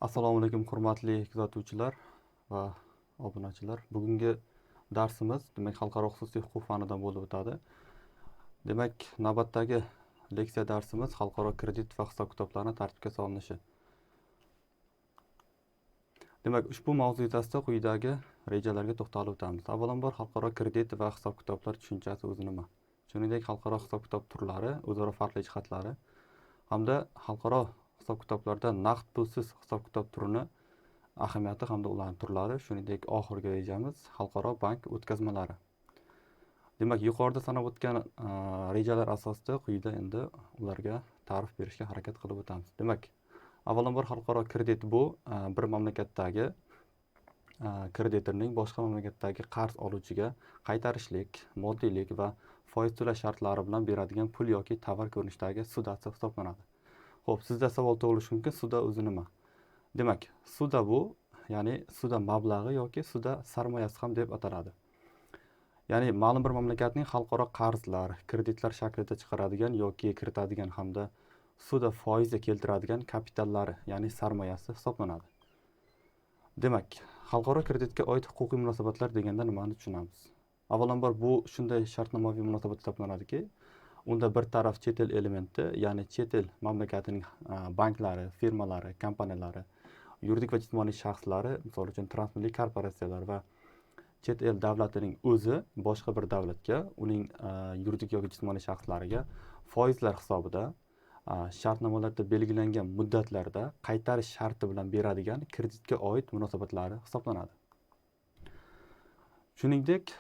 Assalomu alaykum hurmatli kuzatuvchilar va obunachilar. Bugungi darsimiz demak xalqaro xususiy huquq fanidan bo'lib o'tadi. Demak, navbatdagi leksiya darsimiz xalqaro kredit va hisob-kitoblarning tartibga solinishi. Demak, ushbu mavzu yuzasidan quyidagi rejalarga to'xtalib o'tamiz. Avvalambor xalqaro kredit va hisob-kitoblar tushunchasi o'zi nima? Shuningdek, xalqaro hisob-kitob turlari, o'zaro farqli jihatlari hamda xalqaro hisob-kitoblarda naqd pulsiz hisob-kitob turini ahamiyati hamda ularning turlari, shuningdek oxirgi rejamiz xalqaro bank o'tkazmalari. Demak, yuqorida sanab o'tgan rejalar asosida quyida endi ularga ta'rif berishga harakat qilib o'tamiz. Demak, avvalambor xalqaro kredit bu bir mamlakatdagi kreditorning boshqa mamlakatdagi qarz oluvchiga qaytarishlik, moddiylik va foiz to'lash shartlari bilan beradigan pul yoki tovar ko'rinishidagi ssudasi hisoblanadi. Xo'p, sizda savol tug'ilishi mumkin, ssuda o'zi nima? Demak, ssuda bu, ya'ni ssuda mablag'i yoki ssuda sarmoyasi ham deb ataladi. Ya'ni ma'lum bir mamlakatning xalqaro qarzlar, kreditlar shaklida chiqaradigan yoki kiritadigan hamda ssuda foizi keltiradigan kapitallari, ya'ni sarmoyasi hisoblanadi. Demak, xalqaro kreditga oid huquqiy munosabatlar deganda nimani tushunamiz? Avvalambor bu shunday shartnomaviy munosabat hisoblanadiki, unda bir taraf chet el elementi, ya'ni chet el mamlakatining banklari, firmalari, kompaniyalari, yuridik va jismoniy shaxslari, misol uchun transmilliy korporatsiyalar va chet el davlatining o'zi boshqa bir davlatga, uning yuridik yoki jismoniy shaxslariga foizlar hisobida shartnomalarda belgilangan muddatlarda qaytarish sharti bilan beradigan kreditga oid munosabatlari hisoblanadi. Shuningdek,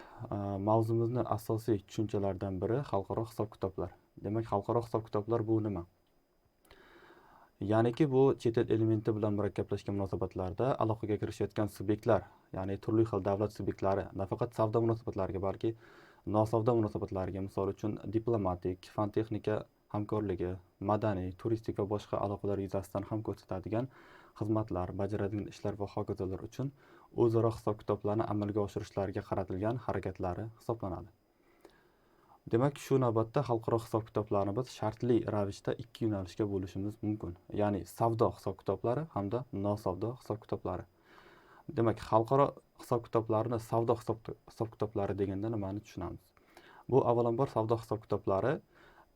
mavzumizning asosiy tushunchalaridan biri xalqaro hisob-kitoblar. Demak, xalqaro hisob-kitoblar bu nima? Ya'niki bu chet el elementi bilan murakkablashgan munosabatlarda aloqaga kirishayotgan subyektlar, ya'ni turli xil davlat subyektlari nafaqat savdo munosabatlariga, balki nosavdo munosabatlariga, misol uchun diplomatik, fan-texnika hamkorligi, madaniy, turistik va boshqa aloqalar yuzasidan ham ko'rsatadigan xizmatlar, bajaradigan ishlar va hokazolar uchun o'zaro hisob-kitoblarni amalga oshirishlariga qaratilgan harakatlari hisoblanadi. Demak, shu navbatda xalqaro hisob-kitoblarni biz shartli ravishda ikki yo'nalishga bo'lishimiz mumkin. Ya'ni savdo hisob-kitoblari hamda nosavdo hisob-kitoblari. Demak, xalqaro hisob-kitoblarni savdo hisob-kitoblari deganda nimani tushunamiz? Bu avvalambor savdo hisob-kitoblari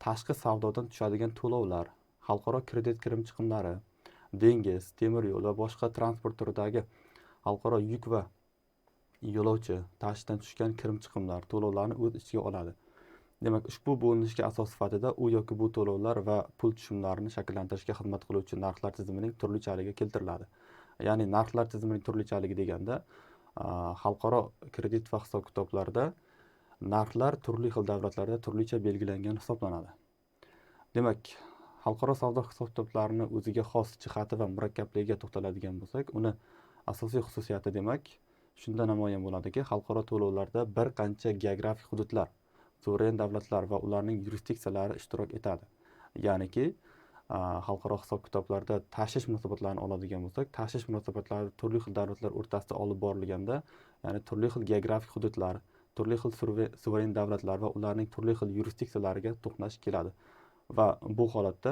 tashqi savdodan tushadigan to'lovlar, xalqaro kredit kirim-chiqimlari, dengiz, temir yo'l va boshqa transport turidagi xalqaro yuk va yo'lovchi tashishdan tushgan kirim-chiqimlar, to'lovlarni o'z ichiga oladi. Demak, ushbu bo'linishga asos sifatida u yoki bu to'lovlar va pul tushumlarini shakllantirishga xizmat qiluvchi narxlar tizimining turlichaligi keltiriladi. Ya'ni narxlar tizimining turlichaligi deganda xalqaro kredit va hisob-kitoblarda narxlar turli xil davlatlarda turlicha belgilangan hisoblanadi. Demak, xalqaro savdo hisob-kitoblarini o'ziga xos jihati va murakkabligiga to'xtaladigan bo'lsak, uni asosiy xususiyati demak shunda namoyon bo'ladiki, xalqaro to'lovlarda bir qancha geografik hududlar, suveren davlatlar va ularning yurisdiksiyalari ishtirok etadi. Ya'niki, xalqaro hisob-kitoblarda tashish munosabatlarini oladigan bo'lsak, tashish munosabatlari turli xil davlatlar o'rtasida olib borilganda, ya'ni turli xil geografik hududlar, turli xil suveren davlatlar va ularning turli xil yurisdiksiyalariga to'qnash keladi. Va bu holatda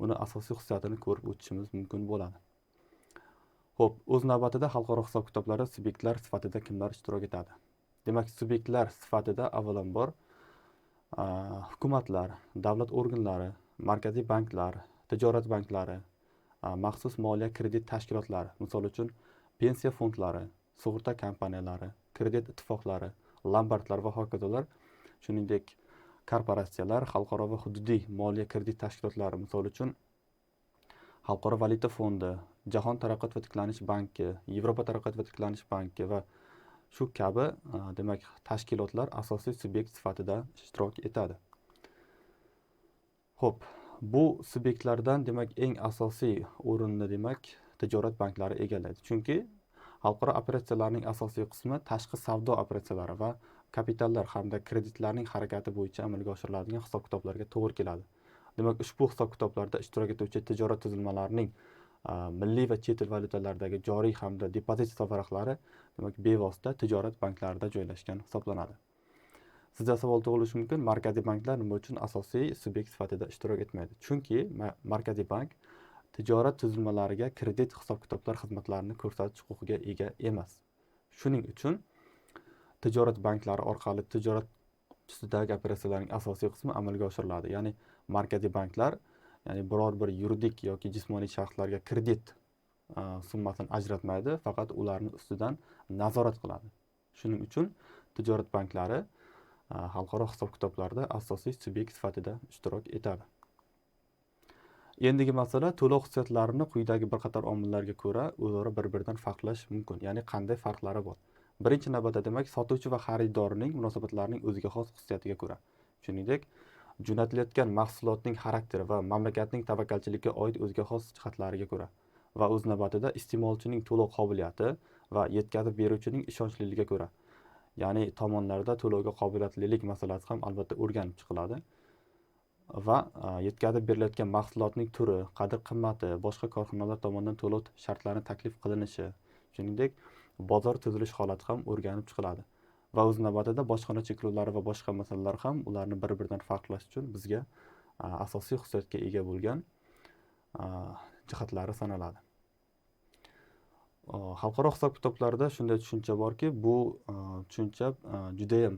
uni asosiy xususiyatini ko'rib o'tishimiz mumkin bo'ladi. Xo'p, o'z navbatida xalqaro hisob-kitoblarda subyektlar sifatida kimlar ishtirok etadi? Demak, subyektlar sifatida avvalambor hukumatlar, davlat organlari, markaziy banklar, tijorat banklari, maxsus moliya kredit tashkilotlari, misol uchun pensiya fondlari, sug'urta kompaniyalari, kredit ittifoqlari, lombardlar va hokazolar, shuningdek korporatsiyalar, xalqaro va hududiy moliya kredit tashkilotlari, misol uchun Xalqaro valyuta fondi, Jahon taraqqiyot va tiklanish banki, Yevropa taraqqiyot va tiklanish banki va shu kabi demak tashkilotlar asosiy subyekt sifatida ishtirok etadi. Xo'p, bu subyektlardan demak eng asosiy o'rinni demak tijorat banklari egallaydi. Chunki xalqaro operatsiyalarning asosiy qismi tashqi savdo operatsiyalari va kapitallar hamda kreditlarning harakati bo'yicha amalga oshiriladigan hisob-kitoblarga to'g'ri keladi. Demak, ushbu hisob-kitoblarda ishtirok etuvchi tijorat tuzilmalarining milliy va chet el valyutalardagi joriy hamda depozit hisobvaraqlari demak bevosita tijorat banklarida joylashgan hisoblanadi. Sizda savol tug'ilishi mumkin, markaziy banklar nima uchun asosiy subyekt sifatida ishtirok etmaydi? Chunki markaziy bank tijorat tuzilmalariga kredit hisob-kitoblar xizmatlarini ko'rsatish huquqiga ega emas. Shuning uchun tijorat banklari orqali tijorat ustidagi operatsiyalarning asosiy qismi amalga oshiriladi. Ya'ni markaziy banklar, ya'ni biror bir yuridik yoki jismoniy shaxslarga kredit summasini ajratmaydi, faqat ularni ustidan nazorat qiladi. Shuning uchun tijorat banklari xalqaro hisob-kitoblarda asosiy subyekt sifatida ishtirok etadi. Endigi masala to'lov xususiyatlarini quyidagi bir qator omillarga ko'ra o'zaro bir-biridan farqlash mumkin. Ya'ni qanday farqlari bor? Birinchi navbatda demak, sotuvchi va xaridorning munosabatlarining o'ziga xos xususiyatiga ko'ra. Shuningdek, jo'natilayotgan mahsulotning xarakteri va mamlakatning tavakkalchilikka oid o'ziga xos jihatlariga ko'ra va o'z navbatida iste'molchining to'lov qobiliyati va yetkazib beruvchining ishonchliligiga ko'ra. Ya'ni tomonlarda to'lovga qobiliyatlilik masalasi ham albatta o'rganib chiqiladi. Va yetkazib berilayotgan mahsulotning turi, qadr-qimmati, boshqa korxonalar tomonidan to'lov shartlari taklif qilinishi, shuningdek, bozor tuzilish holati ham o'rganib chiqiladi. Va o'z navbatida bojxona cheklovlari va boshqa masalalar ham ularni bir-biridan farqlash uchun bizga asosiy xususiyatga ega bo'lgan jihatlari sanaladi. Xalqaro hisob-kitoblarda shunday tushuncha borki, bu tushuncha juda ham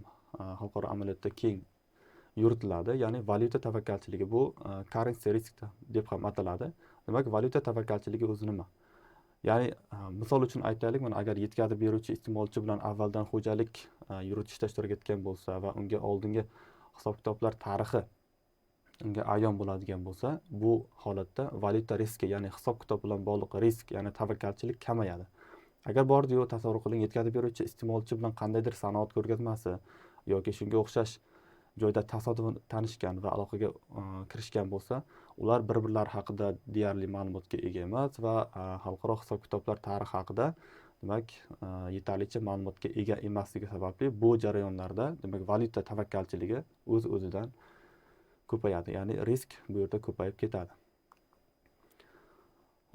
xalqaro amaliyotda keng yuritiladi. Ya'ni valyuta tavakkalchiligi bu currency risk deb ham ataladi. Demak, valyuta tavakkalchiligi o'zi nima? Ya'ni misol uchun aytaylik, mana agar yetkazib beruvchi iste'molchi bilan avvaldan xo'jalik yuritishda ishtirok etgan bo'lsa va unga oldingi hisob-kitoblar tarixi unga ayon bo'ladigan bo'lsa, bu holatda valyuta riski, ya'ni hisob-kitob bilan bog'liq risk, ya'ni tavakkalchilik kamayadi. Agar bordi-yu tasavvur qiling, yetkazib beruvchi iste'molchi bilan qandaydir sanoat ko'rgazmasi yoki shunga o'xshash joyda tasodifan tanishgan va aloqaga kirishgan bo'lsa, ular bir-birlari haqida deyarli ma'lumotga ega emas va xalqaro hisob-kitoblar tarixi haqida demak yetarlicha ma'lumotga ega emasligi sababli bu jarayonlarda demak valyuta tavakkalchiligi o'z-o'zidan ko'payadi, ya'ni risk bu yerda ko'payib ketadi.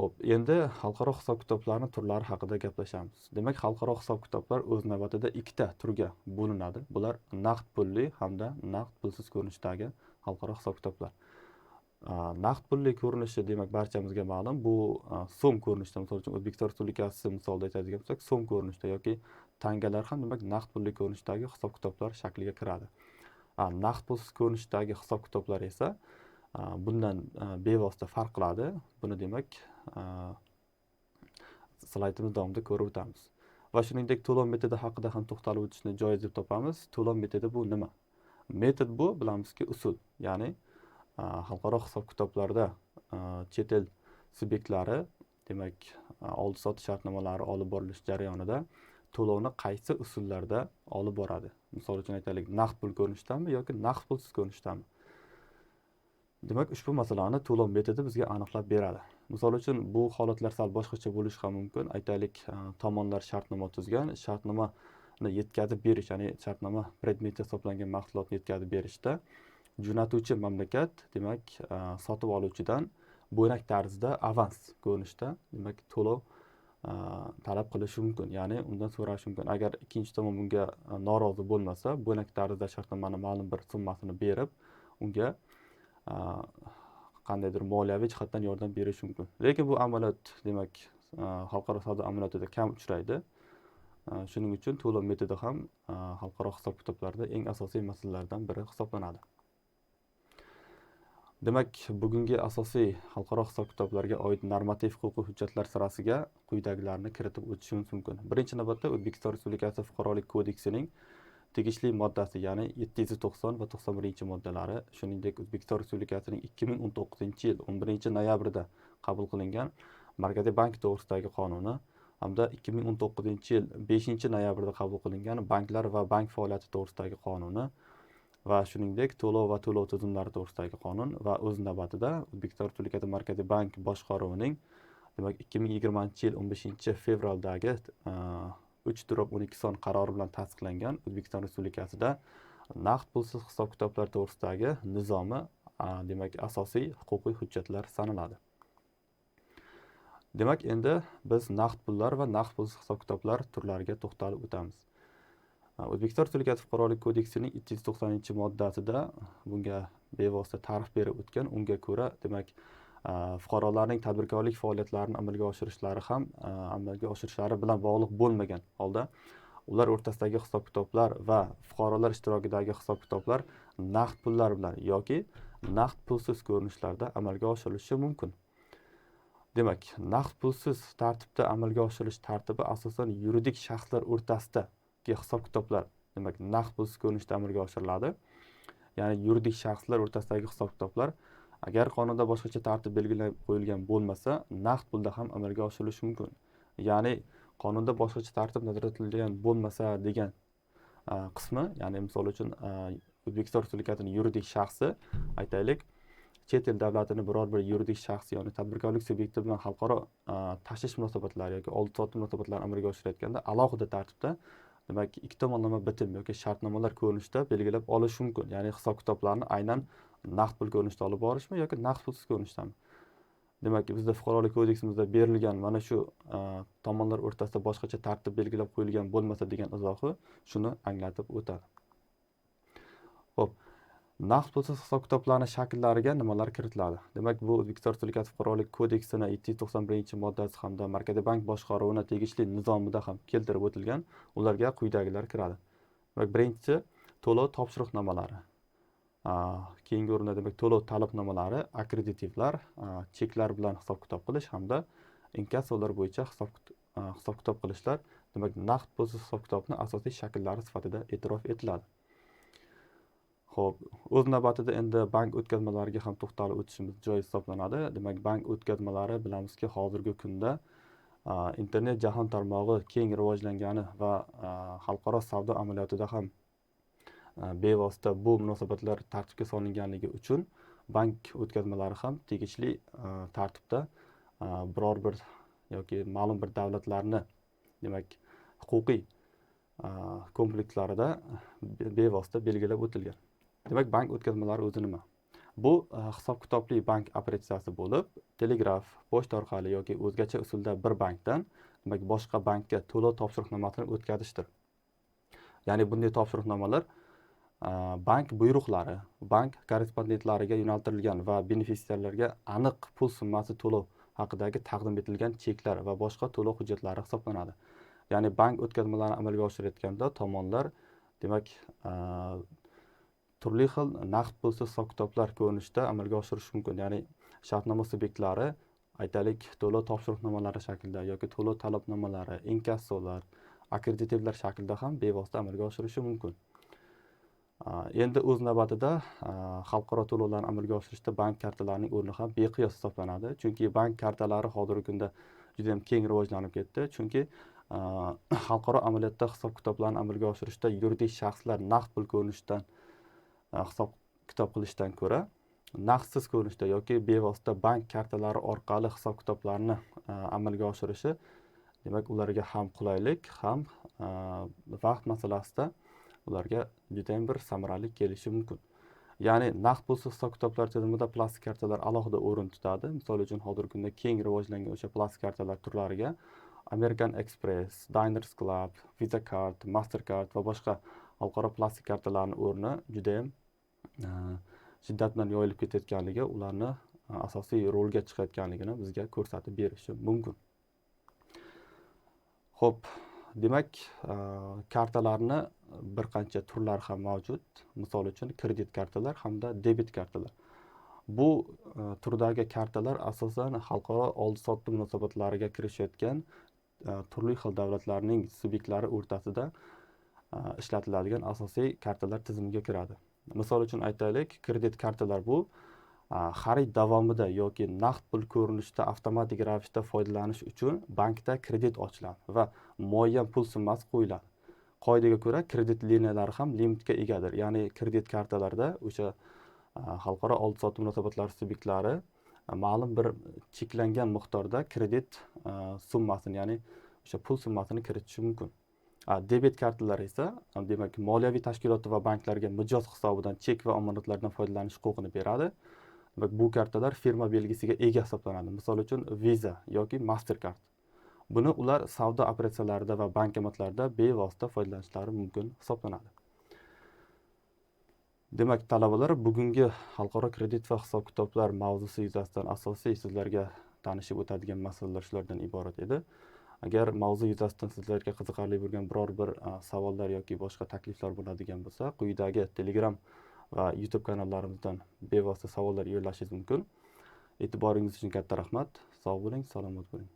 Xo'p, endi xalqaro hisob-kitoblarning turlari haqida gaplashamiz. Demak, xalqaro hisob-kitoblar o'z navbatida ikkita turga bo'linadi. Bular naqd pulli hamda naqd pulsiz ko'rinishdagi xalqaro hisob-kitoblar. Naqd pulli ko'rinishi demak barchamizga ma'lum, bu so'm ko'rinishda, misol uchun O'zbekiston Respublikasi misolida aytadigan bo'lsak, so'm ko'rinishda yoki tangalar ham demak naqd pulli ko'rinishdagi hisob-kitoblar shakliga kiradi. Naqd pulsiz ko'rinishdagi hisob-kitoblar esa bundan bevosita farq qiladi. Buni demak slaydimiz davomida ko'rib o'tamiz. Va shuningdek to'lov metodi haqida ham to'xtalib o'tishni joiz deb topamiz. To'lov metodi bu nima? Metod bu bilamizki usul, ya'ni xalqaro hisob-kitoblarda chet el subyektlari demak oldi-sotdi shartnomalari olib borilish jarayonida to'lovni qaysi usullarda olib boradi? Misol uchun aytaylik, naqd pul ko'rinishdami yoki naqd pulsiz ko'rinishdami? Demak, ushbu masalani to'lov metodi bizga aniqlab beradi. Misol uchun bu holatlar sal boshqacha bo'lishi ham mumkin. Aytaylik, tomonlar shartnoma tuzgan, shartnomani yetkazib berish, ya'ni shartnoma predmeti hisoblangan mahsulotni yetkazib berishda jo'natuvchi mamlakat demak sotib oluvchidan bo'ynak tarzda avans ko'rinishda demak to'lov talab qilishi mumkin, ya'ni undan so'rashi mumkin. Agar ikkinchi tomon bunga norozi bo'lmasa, bo'ynak tarzda shartnomani ma'lum bir summasini berib, unga qandaydir moliyaviy jihatdan yordam berishi mumkin. Lekin bu amaliyot demak xalqaro savdo amaliyotida kam uchraydi. Shuning uchun to'lov metodi ham xalqaro hisob-kitoblarda eng asosiy masalalardan biri hisoblanadi. Demak, bugungi asosiy xalqaro hisob-kitoblarga oid normativ huquqiy hujjatlar sirasiga quyidagilarni kiritib o'tishimiz mumkin. Birinchi navbatda O'zbekiston Respublikasi Fuqarolik kodeksining tegishli moddasi, ya'ni 790 va 91-moddalari, shuningdek O'zbekiston Respublikasining 2019-yil 11-noyabrida qabul qilingan Markaziy bank to'g'risidagi qonuni hamda 2019-yil 5-noyabrida qabul qilingan banklar va bank faoliyati to'g'risidagi qonuni va shuningdek to'lov va to'lov tizimlari to'g'risidagi qonun va o'z navbatida O'zbekiston Respublikasi Markaziy bank boshqaruvining demak 2020-yil 15-fevraldagi 3/12 son qarori bilan tasdiqlangan O'zbekiston Respublikasida naqd pulsiz hisob-kitoblar to'g'risidagi nizomi demak asosiy huquqiy hujjatlar sanaladi. Demak, endi biz naqd pullar va naqd pulsiz hisob-kitoblar turlariga to'xtalib o'tamiz. O'zbekiston Respublikasi Fuqarolik kodeksining 290-moddasida bunga bevosita ta'rif berib o'tgan. Unga ko'ra, demak, fuqarolarning tadbirkorlik faoliyatlarini amalga oshirishlari bilan bog'liq bo'lmagan holda ular o'rtasidagi hisob-kitoblar va fuqarolar ishtirokidagi hisob-kitoblar naqd pullar bilan yoki naqd pulsiz ko'rinishlarda amalga oshirilishi mumkin. Demak, naqd pulsiz tartibda amalga oshirilish tartibi asosan yuridik shaxslar o'rtasidagi hisob-kitoblar, demak, naqd pulsiz ko'rinishda amalga oshiriladi. Ya'ni yuridik shaxslar o'rtasidagi hisob-kitoblar agar qonunda boshqacha tartib belgilab qo'yilgan bo'lmasa, naqd pulda ham amalga oshirilishi mumkin. Ya'ni qonunda boshqacha tartib nazarda tutilgan bo'lmasa degan qismi, ya'ni misol uchun O'zbekiston Respublikasining yuridik shaxsi, aytaylik, chet el davlatini biror bir yuridik shaxs, ya'ni tadbirkorlik subyekti bilan xalqaro tashish munosabatlari yoki oldi-sotdi munosabatlarini amalga oshirayotganda alohida tartibda, demak, ikki tomonlama bitim yoki shartnomalar ko'rinishida belgilab olish mumkin. Ya'ni hisob-kitoblarni aynan naqd pul ko'rinishda olib borishmi yoki naqd pulsiz ko'rinishdami? Demak, bizda fuqarolik kodeksimizda berilgan mana shu tomonlar o'rtasida boshqacha tartib belgilab qo'yilgan bo'lmasa degan izohi shuni anglatib o'tadi. Xo'p, naqd pulsiz hisob-kitoblarning shakllariga nimalar kiritiladi? Demak, bu O'zbekiston Respublikasi Fuqarolik kodeksining 291-moddasi hamda Markaziy bank boshqaruvini tegishli nizomida ham keltirib o'tilgan. Ularga quyidagilar kiradi. Demak, birinchisi to'lov topshiriqnomalari. Keyingi o'rinda demak to'lov talabnomalari, akkreditivlar, cheklar bilan hisob-kitob qilish hamda inkassolar bo'yicha hisob-kitob qilishlar, demak, naqd pulsiz hisob-kitobning asosiy shakllari sifatida e'tirof etiladi. Xo'p, o'z navbatida endi bank o'tkazmalariga ham to'xtalib o'tishimiz joiz hisoblanadi. Demak, bank o'tkazmalari bilamizki, hozirgi kunda internet jahon tarmog'i keng rivojlangani va xalqaro savdo amaliyotida ham bevosita bu munosabatlar tartibga solinganligi uchun bank o'tkazmalari ham tegishli tartibda biror bir yoki ma'lum bir davlatlarni, demak, huquqiy komplekslarida bevosita belgilab o'tilgan. Demak, bank o'tkazmalari o'zi nima? Bu hisob-kitobli bank operatsiyasi bo'lib, telegraf, pochta orqali yoki o'zgacha usulda bir bankdan, demak, boshqa bankka to'lov topshiriqnomasini o'tkazishdir. Ya'ni bunday topshiriqnomalar bank buyruqlari, bank korrespondentlariga yo'naltirilgan va benefitsiarlarga aniq pul summasi to'lov haqidagi taqdim etilgan cheklar va boshqa to'lov hujjatlari hisoblanadi. Ya'ni bank o'tkazmalarini amalga oshirayotganda tomonlar, demak, turli xil naqd pulsiz hisob-kitoblar ko'rinishida amalga oshirish mumkin. Ya'ni shartnoma subyektlari, aytaylik, to'lov topshiriqnomalari shaklida yoki to'lov talabnomalari, inkassolar, akkreditivlar shaklida ham bevosita amalga oshirishi mumkin. Endi o'z navbatida xalqaro to'lovlarni amalga oshirishda bank kartalarining o'rni ham beqiyos hisoblanadi. Chunki bank kartalari hozirgi kunda juda ham keng rivojlanib ketdi. Chunki xalqaro amaliyotda hisob-kitoblarni amalga oshirishda yuridik shaxslar naqd pul ko'rinishdan hisob-kitob qilishdan ko'ra, naqdsiz ko'rinishda yoki bevosita bank kartalari orqali hisob-kitoblarni amalga oshirishi, demak, ularga ham qulaylik, ham vaqt masalasida ularga juda ham bir samarali kelishi mumkin. Ya'ni naqd pulsiz hisob-kitoblar tizimida plastik kartalar alohida o'rin tutadi. Misol uchun, hozirgi kunda keng rivojlangan o'sha plastik kartalar turlariga American Express, Diners Club, Visa Card, Mastercard va boshqa xalqaro plastik kartalarning o'rni juda ham shiddat bilan yoyilib ketayotganligi, ularni asosiy rolga chiqayotganligini bizga ko'rsatib berishi mumkin. Xo'p, demak, kartalarni bir qancha turlar ham mavjud. Misol uchun, kredit kartalar hamda debit kartalar. Bu turdagi kartalar asosan xalqaro oldi-sotdi munosabatlariga kirishayotgan turli xil davlatlarning subyektlari o'rtasida ishlatiladigan asosiy kartalar tizimiga kiradi. Misol uchun aytaylik, kredit kartalar bu xarid davomida yoki naqd pul ko'rinishida avtomatik ravishda foydalanish uchun bankda kredit ochiladi va muayyan pul summasi qo'yiladi. Qoidaga ko'ra, kredit liniyalari ham limitga egadir. Ya'ni kredit kartalarda o'sha xalqaro oldi-sotdi munosabatlari subyektlari ma'lum bir cheklangan miqdorda kredit summasini, ya'ni o'sha pul summasini kiritishi mumkin. Debet kartalar esa, demak, moliyaviy tashkilot va banklarga mijoz hisobidan chek va omonatlardan foydalanish huquqini beradi. Demak, bu kartalar firma belgisiga ega hisoblanadi. Misol uchun, Visa yoki Mastercard. Buni ular savdo operatsiyalarida va bankomatlarda bevosita foydalanishlari mumkin hisoblanadi. Demak, talabalar, bugungi xalqaro kredit va hisob-kitoblar mavzusi yuzasidan asosiy sizlarga tanishib o'tadigan masalalar shulardan iborat edi. Agar mavzu yuzasidan sizlarga qiziqarli bo'lgan biror bir savollar yoki boshqa takliflar bo'ladigan bo'lsa, quyidagi Telegram va YouTube kanallarimizdan bevosita savollar yo'llashingiz mumkin. E'tiboringiz uchun katta rahmat. Sog' bo'ling, salomat bo'ling.